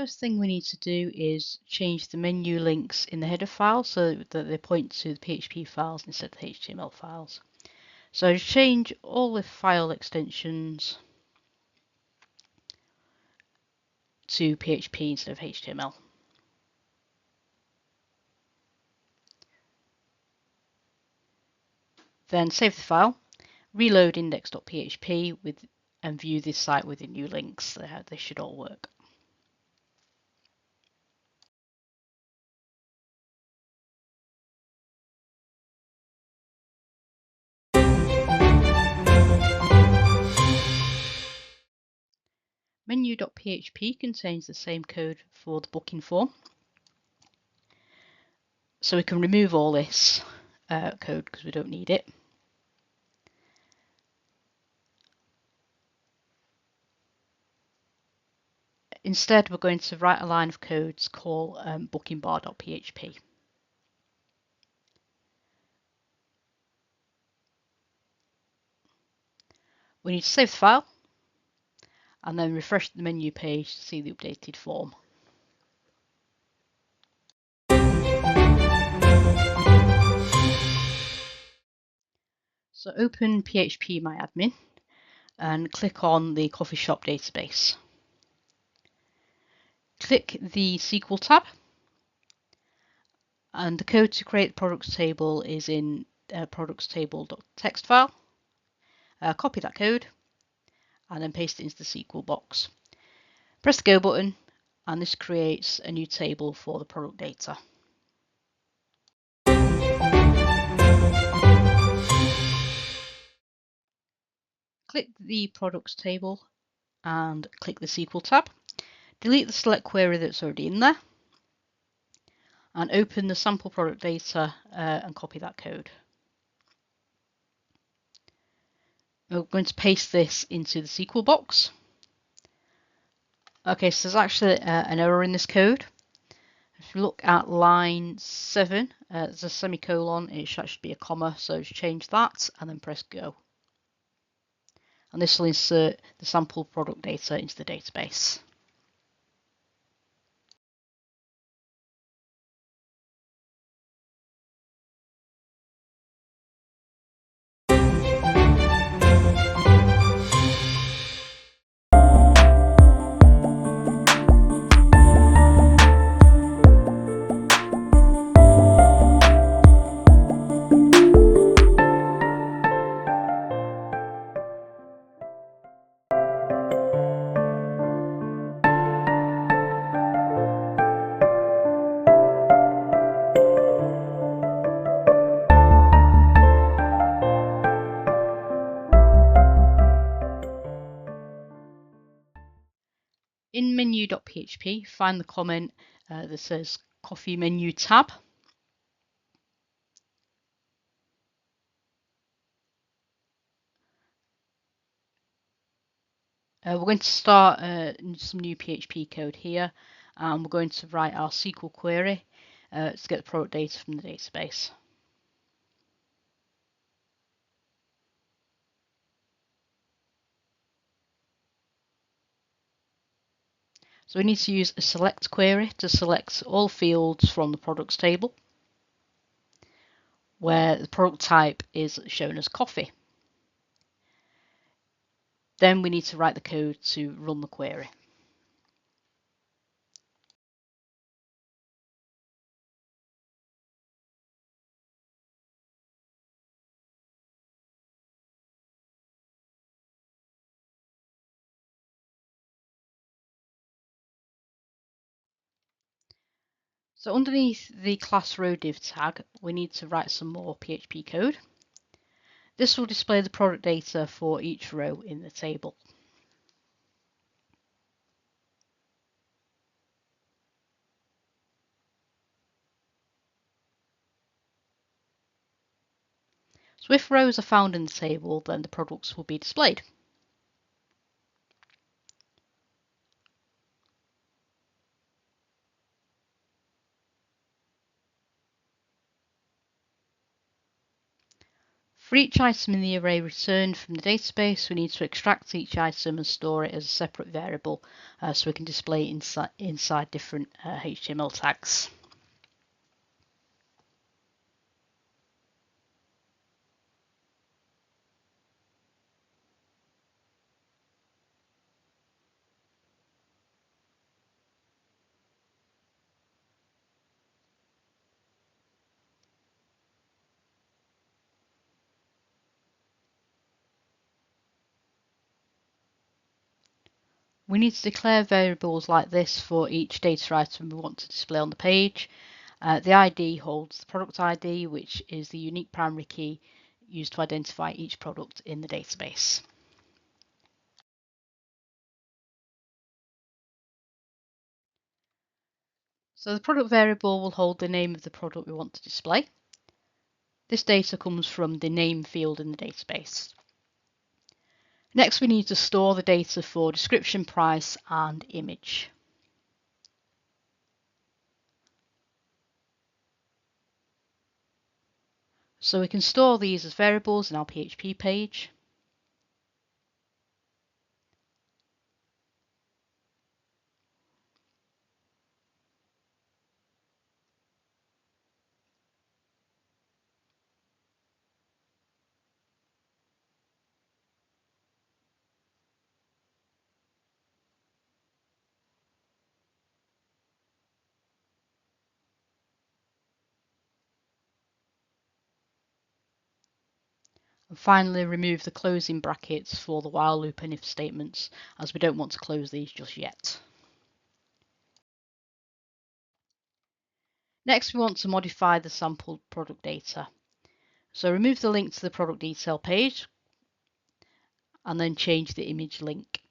First thing we need to do is change the menu links in the header file so that they point to the PHP files instead of the HTML files. So change all the file extensions to PHP instead of HTML. Then save the file, reload index.php and view this site with the new links. They should all work. Menu.php contains the same code for the booking form. So we can remove all this code because we don't need it. Instead, we're going to write a line of codes called bookingbar.php. We need to save the file and then refresh the menu page to see the updated form. So open phpMyAdmin and click on the coffee shop database. Click the SQL tab, and the code to create the products table is in productstable.txt file. Copy that code and then paste it into the SQL box. Press the Go button and this creates a new table for the product data. Click the products table and click the SQL tab. Delete the select query that's already in there and open the sample product data and copy that code. We're going to paste this into the SQL box. Okay, so there's actually an error in this code. If you look at line 7, there's a semicolon, it should actually be a comma, so just change that and then press Go. And this will insert the sample product data into the database. In menu.php, find the comment that says Coffee Menu tab. We're going to start some new PHP code here, and we're going to write our SQL query to get the product data from the database. So we need to use a select query to select all fields from the products table, where the product type is shown as coffee. Then we need to write the code to run the query. So underneath the class row div tag, we need to write some more PHP code. This will display the product data for each row in the table. So if rows are found in the table, then the products will be displayed. For each item in the array returned from the database, we need to extract each item and store it as a separate variable so we can display it inside different HTML tags. We need to declare variables like this for each data item we want to display on the page. The ID holds the product ID, which is the unique primary key used to identify each product in the database. So the product variable will hold the name of the product we want to display. This data comes from the name field in the database. Next, we need to store the data for description, price, and image. So we can store these as variables in our PHP page. And finally, remove the closing brackets for the while loop and if statements, as we don't want to close these just yet. Next, we want to modify the sampled product data. So remove the link to the product detail page and then change the image link.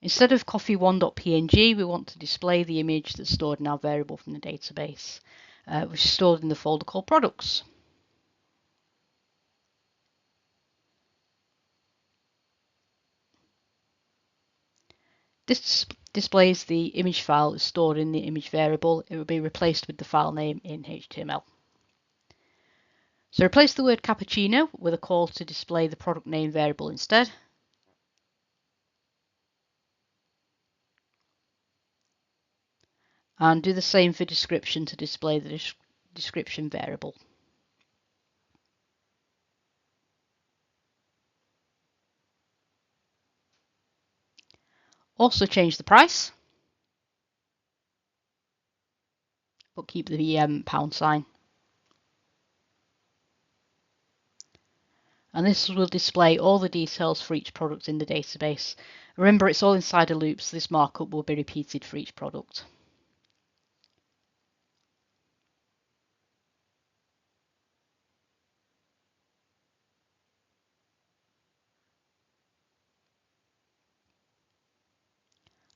Instead of coffee1.png, we want to display the image that's stored in our variable from the database, which is stored in the folder called products. This displays the image file stored in the image variable. It will be replaced with the file name in HTML. So replace the word cappuccino with a call to display the product name variable instead. And do the same for description to display the description variable. Also change the price, but keep the pound sign. And this will display all the details for each product in the database. Remember, it's all inside a loop, so this markup will be repeated for each product.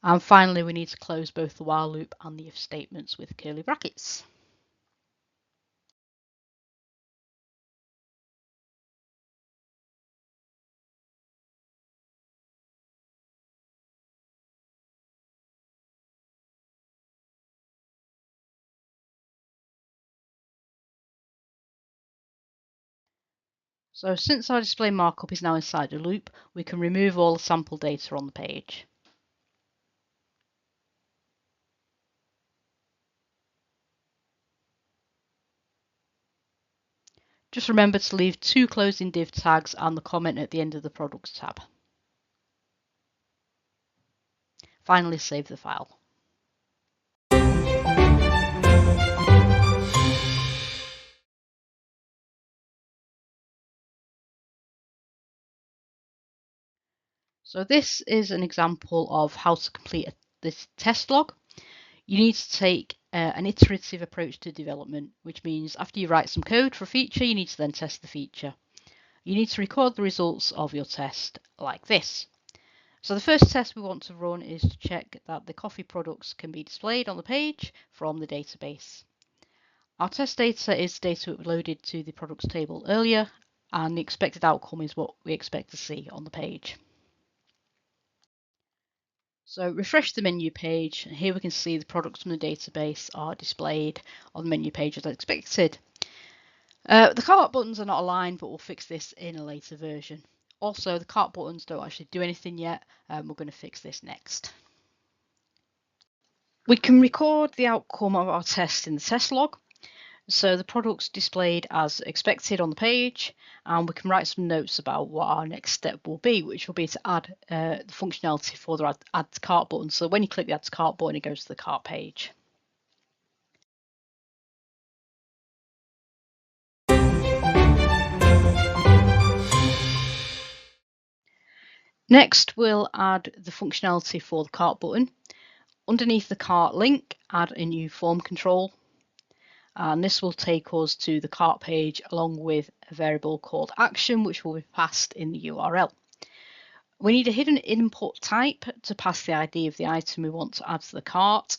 And finally, we need to close both the while loop and the if statements with curly brackets. So since our display markup is now inside a loop, we can remove all the sample data on the page. Just remember to leave two closing div tags and the comment at the end of the Products tab. Finally, save the file. So this is an example of how to complete this test log. You need to take an iterative approach to development, which means after you write some code for a feature, you need to then test the feature. You need to record the results of your test like this. So the first test we want to run is to check that the coffee products can be displayed on the page from the database. Our test data is data uploaded to the products table earlier, and the expected outcome is what we expect to see on the page. So refresh the menu page, and here we can see the products from the database are displayed on the menu page as expected. The cart buttons are not aligned, but we'll fix this in a later version. Also, the cart buttons don't actually do anything yet. We're going to fix this next. We can record the outcome of our test in the test log. So the product's displayed as expected on the page, and we can write some notes about what our next step will be, which will be to add the functionality for the add to cart button. So when you click the add to cart button, it goes to the cart page. Next, we'll add the functionality for the cart button. Underneath the cart link, add a new form control. And this will take us to the cart page along with a variable called action, which will be passed in the URL. We need a hidden input type to pass the ID of the item we want to add to the cart.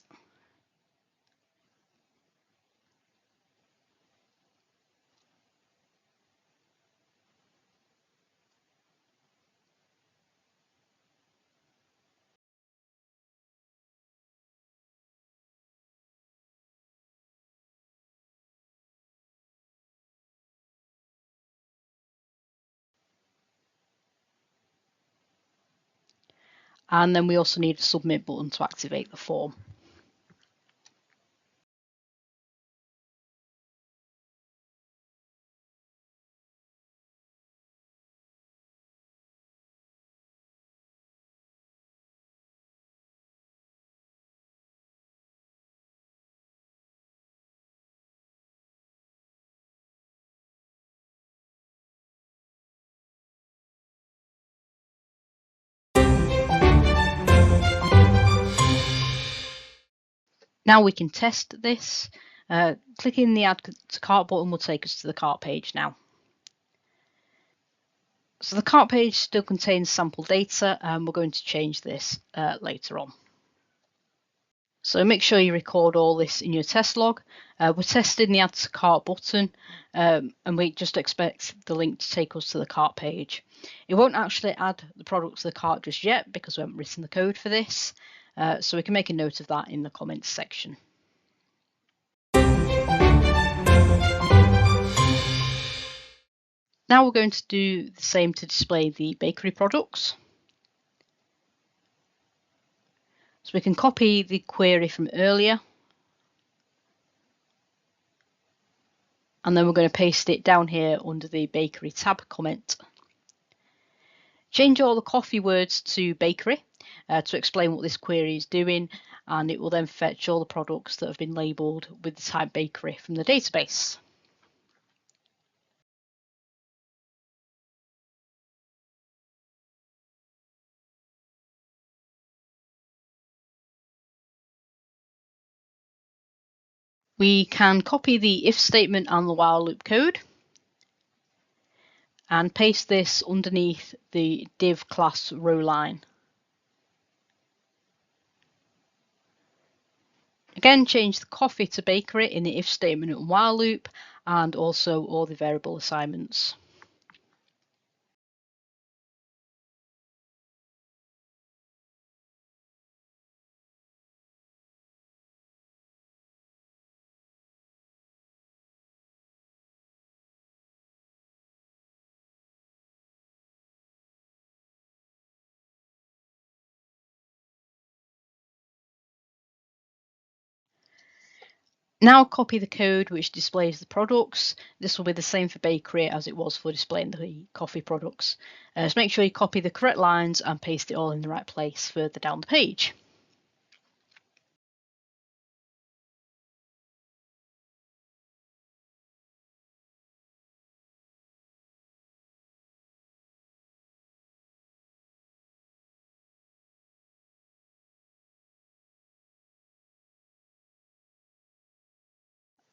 And then we also need a submit button to activate the form. Now we can test this. Clicking the add to cart button will take us to the cart page now. So the cart page still contains sample data, and we're going to change this later on. So make sure you record all this in your test log. We're testing the add to cart button, and we just expect the link to take us to the cart page. It won't actually add the product to the cart just yet because we haven't written the code for this, so we can make a note of that in the comments section. Now we're going to do the same to display the bakery products. So we can copy the query from earlier, and then we're going to paste it down here under the bakery tab comment. Change all the coffee words to bakery to explain what this query is doing, and it will then fetch all the products that have been labelled with the type bakery from the database. We can copy the if statement and the while loop code and paste this underneath the div class row line. Again, change the coffee to bakery in the if statement and while loop, and also all the variable assignments. Now copy the code which displays the products. This will be the same for bakery as it was for displaying the coffee products. So make sure you copy the correct lines and paste it all in the right place further down the page.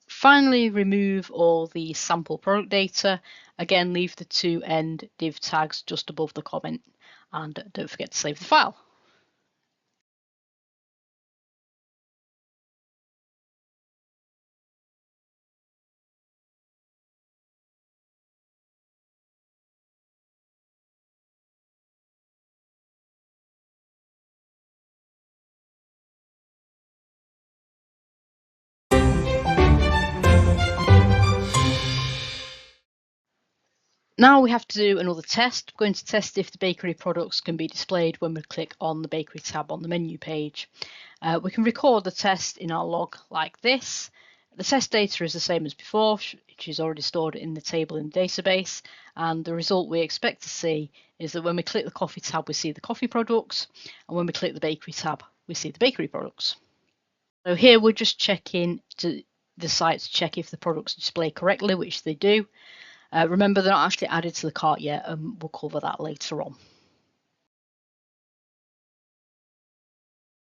Finally, remove all the sample product data. Again, leave the two end div tags just above the comment, and don't forget to save the file. Now we have to do another test. We're going to test if the bakery products can be displayed when we click on the bakery tab on the menu page. We can record the test in our log like this. The test data is the same as before, which is already stored in the table in the database, and the result we expect to see is that when we click the coffee tab we see the coffee products, and when we click the bakery tab we see the bakery products. So here we're just checking the site to check if the products display correctly, which they do. Remember, they're not actually added to the cart yet, and we'll cover that later on.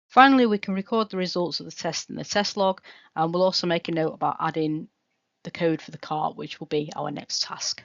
Finally, we can record the results of the test in the test log, and we'll also make a note about adding the code for the cart, which will be our next task.